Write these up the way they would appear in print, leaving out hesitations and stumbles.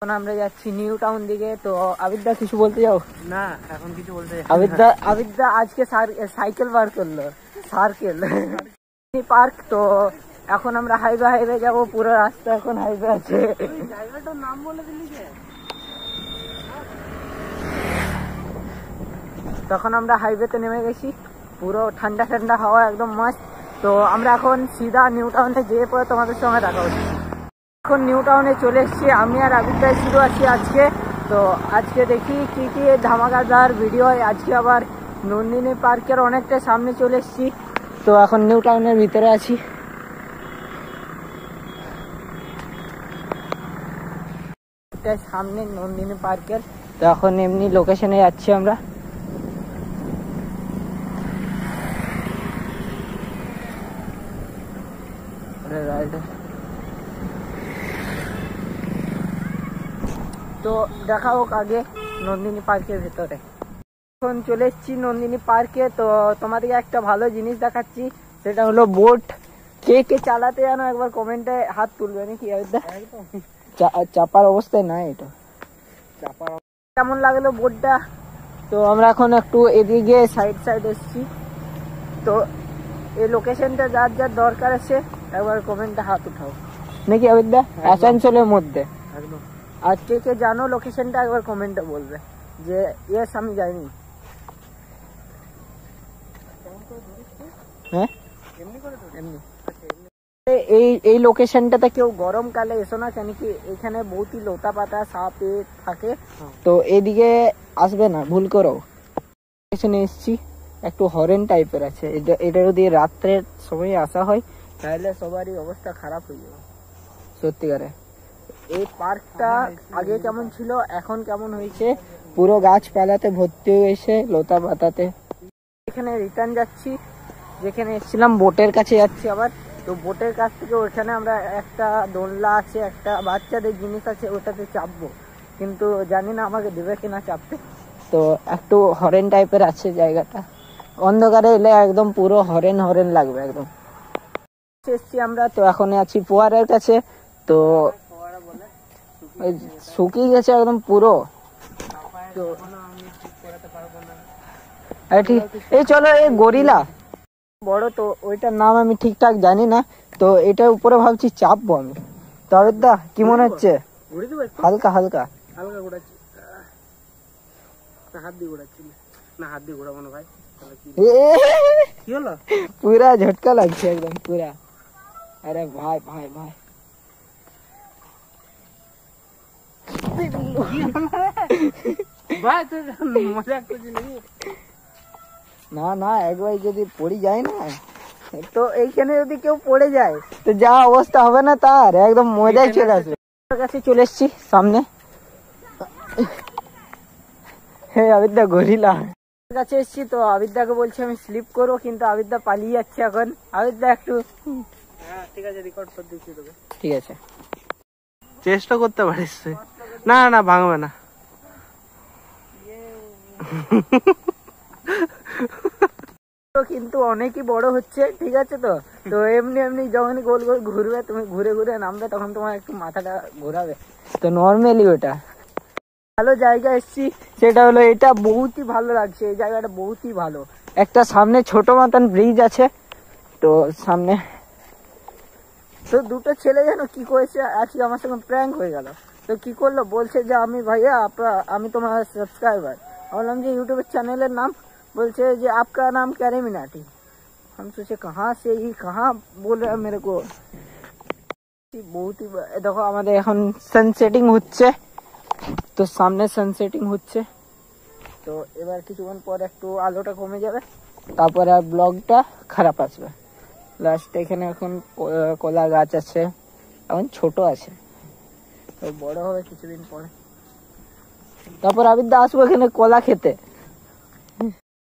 এখন আমরা যাচ্ছি নিউ টাউন দিকে। তো আবিদা কিছু বলতে যাও? না এখন কিছু বলতে আবিদা আজকে সাইকেল বার করলো, সার্কেল পার্ক। তো এখন আমরা হাইওয়ে যাব, পুরো রাস্তা এখন হাইওয়ে আছে। জায়গাটার নাম বলে দিলি যে। তখন আমরা হাইওয়েতে নেমে গেছি, পুরো ঠান্ডা ঠান্ডা হাওয়া, একদম মস্ত। তো আমরা এখন সিধা নিউ টাউনে যেয়ে পরে তোমাদের সঙ্গে দেখা হচ্ছে। এখন নিউ টাউনে চলে এসেছি, আমি আর আবিদাই শুরু আছি আজকে। তো আজকে দেখি কি কি ধামাকাদার ভিডিও হয়। আজকে আবার নন্দিনী পার্কের অনেকটা সামনে চলে এসেছি। তো এখন নিউ টাউনের ভিতরে আছি। সামনে নন্দিনী পার্কের। তো এখন এমনি লোকেশনে যাচ্ছি আমরা। তো দেখা হোক আগে নন্দিনী পার্কের ভেতরে। এখন চলে এসেছি নন্দিনী পার্কে। তো তোমাদেরকে একটা ভালো জিনিস দেখাচ্ছি, সেটা হলো বোট। কে কে চালাতে জানো একবার কমেন্টে হাত তুলবে নাকি? চাপার অবস্থায় নাই এটা। কেমন লাগলো বোটটা? তো আমরা এখন একটু এদিকে সাইড এসেছি। তো এই লোকেশনটা যার যার দরকার আছে একবার কমেন্টে হাত উঠাও নাকি আবিদা? আসানসোলের মধ্যে একদম। আর কে কে জানো লোকেশনটা একবার কমেন্টে বলবে যে ইয়েস আমি যাইনি। হ্যাঁ এমনি। এই লোকেশনটাতে কেউ গরমকালে এসো না, কেন কি এখানে বহুতই লতা পাতা সাপ থাকে। তো এইদিকে আসবে না, ভুল করো। এখানে এসছি, একটু হরেন টাইপের আছে। এটা যদি রাত্রের সময় আসা হয় তাহলে সবারই অবস্থা খারাপ হয়ে যাবে সত্যিকারে। এই পার্কটা আগে কেমন ছিল এখন কেমন হয়েছে, পুরো গাছপালাতে ভর্তি হয়ে গেছে, লতা পাতাতে। এখানে রিটার্ন যাচ্ছি, যেখানে এসেছিলাম বোটের কাছে যাচ্ছি আবার। তো বোটের কাছ থেকে ওখানে আমরা একটা দোলনা আছে, একটা বাচ্চাদের জিনিস আছে, ওটাতে চাপবো, কিন্তু জানি না আমাকে দেবে কিনা চাপতে। তো একটু হরেন টাইপের আছে জায়গাটা, অন্ধকারে এলে একদম পুরো হরেন লাগবে একদম। এসছি আমরা। তো এখন আছি ফোয়ারের কাছে। তো শুকিয়ে গেছে একদম পুরো। তো এই চলো এই গরিলা বড়, তো ওইটার নাম আমি ঠিকঠাক জানি না। তো এটার উপরে ভাবছি চাপবো আমি। তো আবিদা কি মনে হচ্ছে? হালকা হালকা ঘোরাচ্ছি, হাত দিয়ে ঘোরাচ্ছি না, হাত দিয়ে ঘোরাবো না ভাই। কি হলো? পুরা ঝটকা লাগছে একদম পুরা। আরে ভাই ভাই ভাই ভাই তুই মজা করছিস নাকি? না একবার যদি পড়ে যায় না, তো এইখানে যদি কেউ পড়ে যায় তো যা অবস্থা হবে না তার, একদম মজাই চলে আসবে। কাছে চলে এসছি সামনে। হ্যাঁ আবিদা গরিলা কাছে এসছি। তো আবিদাকে বলছি আমি স্লিপ করবো, কিন্তু আবিদা পালিয়ে যাচ্ছে এখন। আবিদা একটু ঠিক আছে, রেকর্ড করে দিচ্ছি তোকে। ঠিক আছে, চেষ্টা করতে পারিস। না না ভাঙবে না। কিন্তু অনেকই বড় হচ্ছে, ঠিক আছে। তো তো এমনি যখনই গোল গোল ঘুরবে, তুমি ঘুরে ঘুরে নামবে, তখন তোমার একটু মাথাটা ঘোরাবে। তো নর্মালি ওটা ভালো জায়গা এসছি, সেটা হলো এটা বহুতই ভালো লাগছে। এই জায়গাটা বহুতই ভালো। একটা সামনে ছোট মতন ব্রিজ আছে। তো সামনে তো দুটো ছেলে যেন কি করেছে, আজকে আমার সঙ্গে প্র্যাঙ্ক হয়ে গেল। তো কি করলো, বলছে যে আমি ভাইয়া আমি তোমার সাবস্ক্রাইবার। বললাম যে यूट्यूब চ্যানেলের नाम। बोलते जी आपका नाम कैरी मिनाटी। हम सोचे कहाँ से ही कहाँ बोल रहा है मेरे को। बहुत ही देखो আমাদের এখন সানসেটিং হচ্ছে। তো সামনে সানসেটিং হচ্ছে। তো এবার কিছুক্ষণ পর একটু আলোটা কমে যাবে, তারপরে আর ব্লগটা খারাপ আসবে। লাস্ট এখানে এখন কলা গাছ আছে, এখন ছোট আছে, তো বড় হবে কিছুদিন পরে। তারপর আবিদা আসবো এখানে কলা খেতে।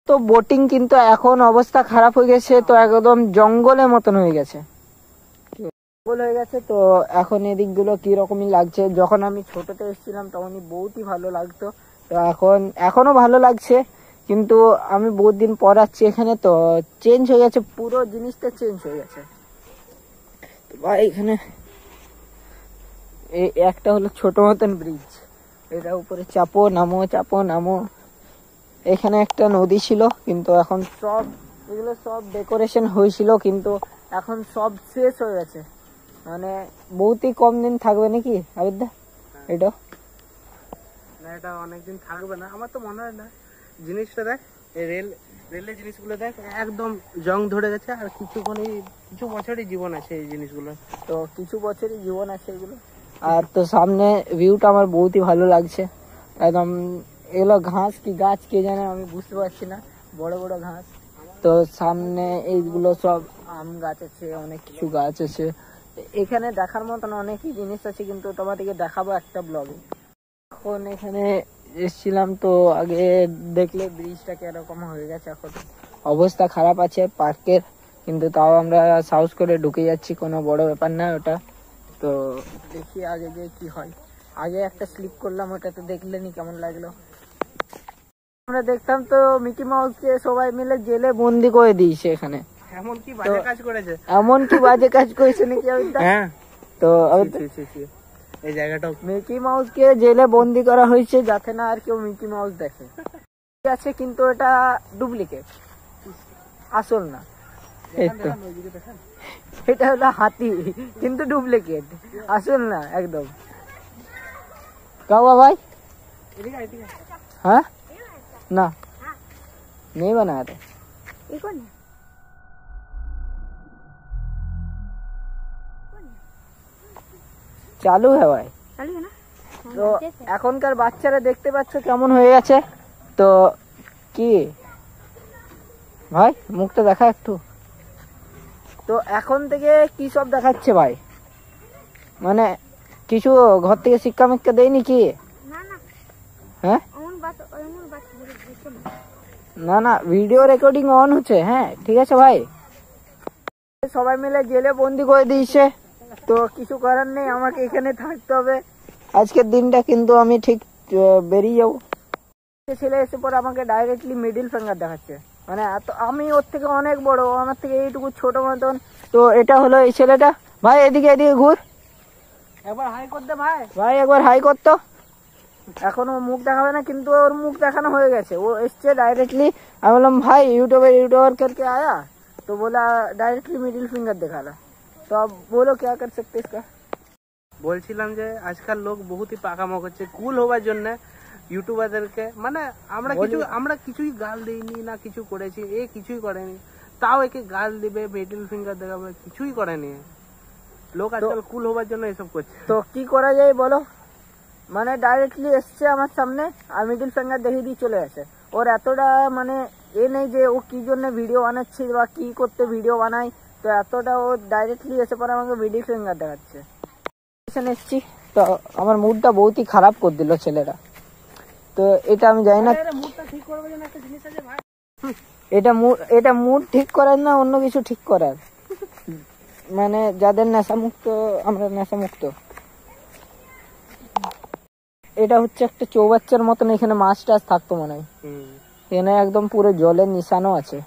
তো বোটিং কিন্তু এখন অবস্থা খারাপ হয়ে গেছে, তো একদম জঙ্গলের মতন হয়ে গেছে, জঙ্গল হয়ে গেছে। তো এখন এদিক গুলো কি রকমই লাগছে। যখন আমি ছোটতে এসেছিলাম তখনই বহুতই ভালো লাগতো। তো এখনো ভালো লাগছে, কিন্তু আমি বহুত দিন পর আসছি এখানে, তো চেঞ্জ হয়ে গেছে, পুরো জিনিসটা চেঞ্জ হয়ে গেছে। ভাই এখানে এই একটা হলো ছোট মতন ব্রিজ, এটা উপরে চাপো নামো। এখানে একটা নদী ছিল, কিন্তু এখন সব এগুলো সব ডেকোরেশন হয়েছিল, কিন্তু এখন সব শেষ হয়ে গেছে, মানে বহুতই কম দিন থাকবে নাকি আবিদা এটা? না এটা অনেকদিন থাকবে না আমার তো মনে হয় না। জিনিসটা দেখ, এই রেলের জিনিসগুলো দেখ একদম জং ধরে গেছে, আর কিছু বছরই জীবন আছে এই জিনিসগুলো। তো কিছু বছরই জীবন আছে এগুলো। আর তো সামনে ভিউটা আমার বহুতই ভালো লাগছে, একদম এগুলো ঘাস কি গাছ কে জানে, আমি বুঝতে পারছি না, বড় বড় ঘাস। তো সামনে এইগুলো সব আম গাছ আছে, অনেক কিছু গাছ আছে এখানে, দেখার মতন অনেকই জিনিস আছে, কিন্তু তোমাদেরকে দেখাবো একটা ব্লগে। এখন এখানে এসেছিলাম, তো আগে দেখলে ব্রিজটা কিরকম হয়ে গেছে, এখন অবস্থা খারাপ আছে পার্কের, কিন্তু তাও আমরা সাহস করে ঢুকে যাচ্ছি, কোনো বড় ব্যাপার না ওটা। তো দেখি আগে যে কি হয়। আগে একটা স্লিপ করলাম, ওটা তো দেখলেনি কেমন লাগলো। আমরা দেখতাম তো মিকি মাউসকে সবাই মিলে জেলে বন্দি করে দিয়েছে এখানে, এমন কি বাজে কাজ করেছে, এমন কি বাজে কাজ করেছে নাকি আবিদা? হ্যাঁ তো এই জায়গাটা মিকি মাউসকে জেলে বন্দি করা হয়েছে যাতে না আর কেউ মিকি মাউস দেখে। ঠিক আছে, কিন্তু এটা ডুপ্লিকেট, আসল না। এই তো এটা হলো হাতি, কিন্তু ডুপ্লিকেট, আসল না একদম। কাওয়া ভাই हाँ ना नहीं बनाया था, চালু है ভাই, তো এখনকার বাচ্চারা দেখতে পাচ্ছ কেমন হয়ে গেছে। তো কি ভাই মুখটা দেখা একটু, তো এখন থেকে কি সব দেখাচ্ছে ভাই, মানে কিছু ঘর থেকে শিক্ষা মিক্ষা দেয়নি কি? হ্যাঁ না ভিডিও রেকর্ডিং অন হচ্ছে, হ্যাঁ ঠিক আছে ভাই। সবাই মিলে জেলে বন্দি করে দিয়েছে, তো কিছু করার নেই, আমাকে এখানে থাকতে হবে আজকের দিনটা, কিন্তু আমি ঠিক বেরিয়ে যাবো। ছেলে এসে পরে আমাকে ডাইরেক্টলি মিডিল ফিঙ্গার দেখাচ্ছে, মানে এত আমি ওর থেকে অনেক বড়, ও আমার থেকে এইটুকু ছোট মতন। তো এটা হলো এই ছেলেটা, ভাই এদিকে ঘুর, একবার হাই কর দে ভাই। ভাই একবার হাই করতো। এখন ও মুখ দেখাবে না, কিন্তু ওর মুখ দেখানো হয়ে গেছে, ও এসছে डायरेक्टली। আমি বললাম ভাই यूट्यूबर करके आया, तो बोला डायरेक्टली मिडिल फिंगर दिखा रहा। तो अब बोलो क्या कर सकते इसका? বলছিলাম যে আজকাল লোক বহুতই পাকামো করছে কুল হওয়ার জন্য ইউটিউবারদেরকে, মানে আমরা কিছুই গাল দিইনি না, কিছু করেছি, এ কিছুই করেনি, তাও একে গাল দিবে, মিডল ফিঙ্গার দেখাবে, কিছুই করেনি। লোক আজকাল কুল হওয়ার জন্য এসব করছে। তো কি করা যায় বলো, মানে ডাইরেক্টলি এসছে আমার সামনে আর মিডিল ফিঙ্গার দেখিয়ে দিয়ে চলে আসে। ওর এতটা মানে এ নেই যে ও কি জন্য ভিডিও বানাচ্ছে বা কি করতে ভিডিও বানায়, তো এতটা ও ডাইরেক্টলি এসে পরে আমাকে মিডিল ফিঙ্গার দেখাচ্ছে। এসছি তো আমার মুডটা বহুতই খারাপ করে দিল ছেলেরা। তো এটা আমি জানি না, এটা মুড ঠিক করার না অন্য কিছু ঠিক করার, মানে যাদের নেশা মুক্ত, আমরা নেশা মুক্ত। এটা হচ্ছে একটা চৌবাচ্চার মতন, এখানে মাছ টাছ থাকতো মনে হয়, এখানে একদম পুরো জলের নিশানো আছে।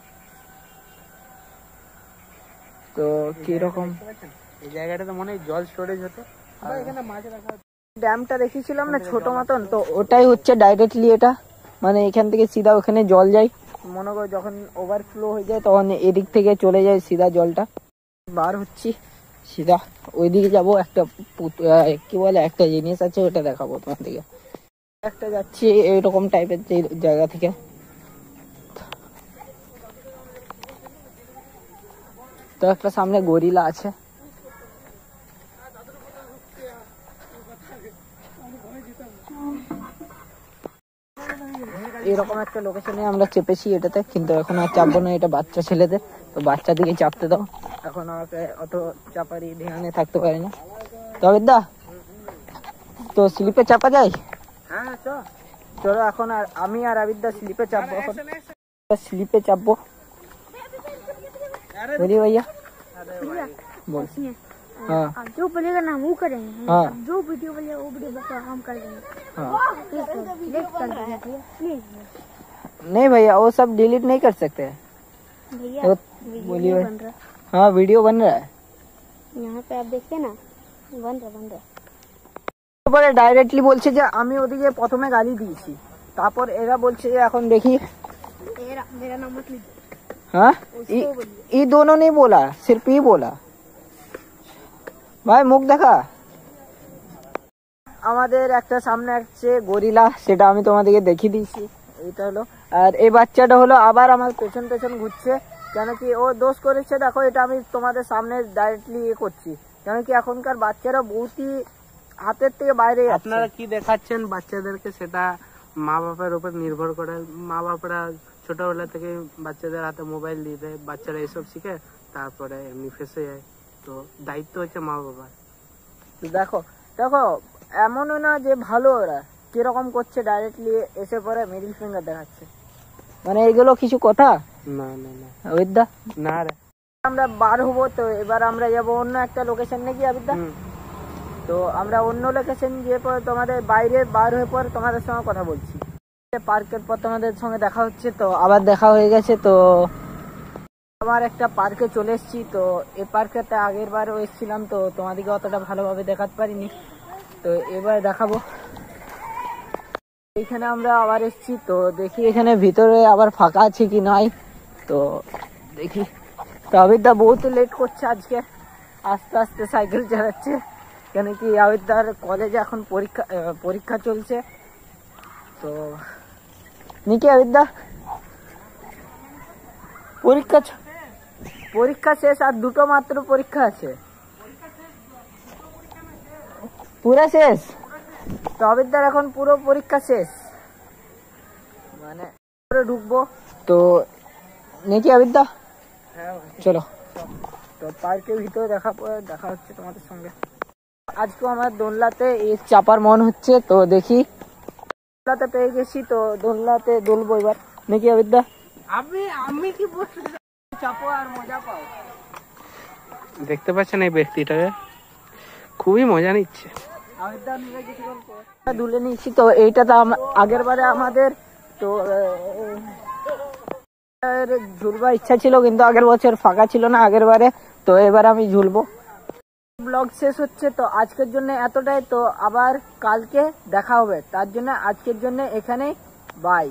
তো কিরকম এই জায়গাটাতে মনে হয় জল স্টোরেজ হতো, এখানে মাছ রাখা। ড্যামটা দেখেছিলাম না ছোট মতন, তো ওটাই হচ্ছে ডাইরেক্টলি এটা, মানে এখান থেকে সিধা ওখানে জল যায়, মনে করো যখন ওভারফ্লো হয়ে যায় তখন এদিক থেকে চলে যায় সিধা জলটা। বার হচ্ছি সিধা ওইদিকে যাবো, একটা কি বলে একটা জিনিস আছে ওটা দেখাবো তোমাদেরকে। একটা যাচ্ছি এইরকম টাইপের জায়গা থেকে, তো একটা সামনে গরিলা আছে। এরকম একটা লোকেশনে আমরা চেপেছি এটাতে, কিন্তু এখন আর চাপবো না, এটা বাচ্চা ছেলেদের, তো বাচ্চা দিকে চাপতে দাও, এখন আমাকে অত চাপারি ধ্যানে থাকতে পারি না। তবে দা তো স্লিপে চাপা যায়, হ্যাঁ চলো এখন আর আমি আর আবিদা স্লিপে চাপবো, এখন স্লিপে চাপবো। बोलिए भैया, बोल। हाँ जो बोलेगा ना वो करेंगे, हाँ जो वीडियो बोलेगा वो वीडियो हम कर देंगे। हाँ प्लीज कर दीजिए प्लीज। नहीं भैया वो सब डिलीट नहीं कर सकते भैया तो वीडियो बोलिए बन रहा है, हाँ वीडियो बन रहा है, यहाँ पे आप देखते ना, बन रहा তারপরে ডাইরেক্টলি বলছে যে আমি ওদিকে প্রথমে গালি দিয়েছি, তারপর এরা বলছে যে এখন দেখি। मेरा नाम मत लीजिए। हाँ ये दोनों नहीं बोला, सिर्फ ही बोला। ভাই মুখ দেখা। আমাদের একটা সামনে আসছে গরিলা, সেটা আমি তোমাদেরকে দেখিয়ে দিয়েছি। এটা হলো, আর এই বাচ্চাটা হলো আবার আমার পেছন পেছন ঘুরছে, কেন কি ও দোষ করেছে। দেখো এটা আমি তোমাদের সামনে ডাইরেক্টলি ইয়ে করছি, কেন কি এখনকার বাচ্চারা বহুতই হাতের থেকে বাইরে যাচ্ছে। আপনারা কি দেখাচ্ছেন বাচ্চাদেরকে সেটা মা বাবার উপর নির্ভর করে। মা বাবারা ছোটবেলা থেকে বাচ্চাদের হাতে মোবাইল দিয়ে দেয়, বাচ্চারা এসব শিখে, তারপরে এমনি ফেসে যায়। তো দায়িত্ব হচ্ছে মা বাবার। তো দেখো দেখো এমনও না যে ভালো, ওরা কিরকম করছে, ডাইরেক্টলি এসে পরে মিডিল ফিঙ্গার দেখাচ্ছে। মানে এগুলো কিছু কথা না না না অবিদ্যা। না রে। আমরা বার হবো, তো এবার আমরা যাবো অন্য একটা লোকেশন নাকি অবিদ্যা। তো আমরা অন্য লোকেশন গিয়ে পরে তোমাদের বাইরে বার হয়ে পর তোমাদের সঙ্গে কথা বলছি। পার্কের পর তোমাদের সঙ্গে দেখা হচ্ছে, তো আবার দেখা হয়ে গেছে। তো আমার একটা পার্কে চলে এসেছি। তো এই পার্কেতে আগের বারও এসেছিলাম, তো তোমাদেরকে অতটা ভালোভাবে দেখাতে পারিনি, তো এবার দেখাবো। এইখানে আমরা আবার এসেছি, তো দেখি এখানে ভিতরে আবার ফাঁকা আছে কি নাই, তো দেখি। তো আবিদা বহুত লেট করছে আজকে, আস্তে আস্তে সাইকেল চালাচ্ছে, কেন কি আবিদার কলেজে এখন পরীক্ষা চলছে। তো নাকি আবিদা পরীক্ষা শেষ, আর দুটো মাত্র পরীক্ষা আছে, পুরো শেষ। তো আবিদার এখন পুরো পরীক্ষা শেষ, মানে ঢুকবো। তো নাকি আবিদা চলো, তো পার্কের ভিতরে দেখা হচ্ছে তোমাদের সঙ্গে। আজকে আমার দোলনাতে চাপার মন হচ্ছে, তো দেখি দোলনাতে পেয়ে গেছি, তো দোলনাতে দোলবো এবার নাকি আবিদা। আমি কি বলছি, চাপো আর মজা পাও। দেখতে পাচ্ছেন এই ব্যক্তিটাকে, খুবই মজা নিচ্ছে। দুলে নিচ্ছি, তো এইটা তো আগের বারে আমাদের তো ঝুলবার ইচ্ছা ছিল, কিন্তু আগের বছর ফাঁকা ছিল না আগের বারে, তো এবার আমি ঝুলবো। ব্লগ শেষ হচ্ছে, তো আজকের জন্য এতটাই। তো আবার কালকে দেখা হবে, তার জন্য আজকের জন্য এখানে বাই।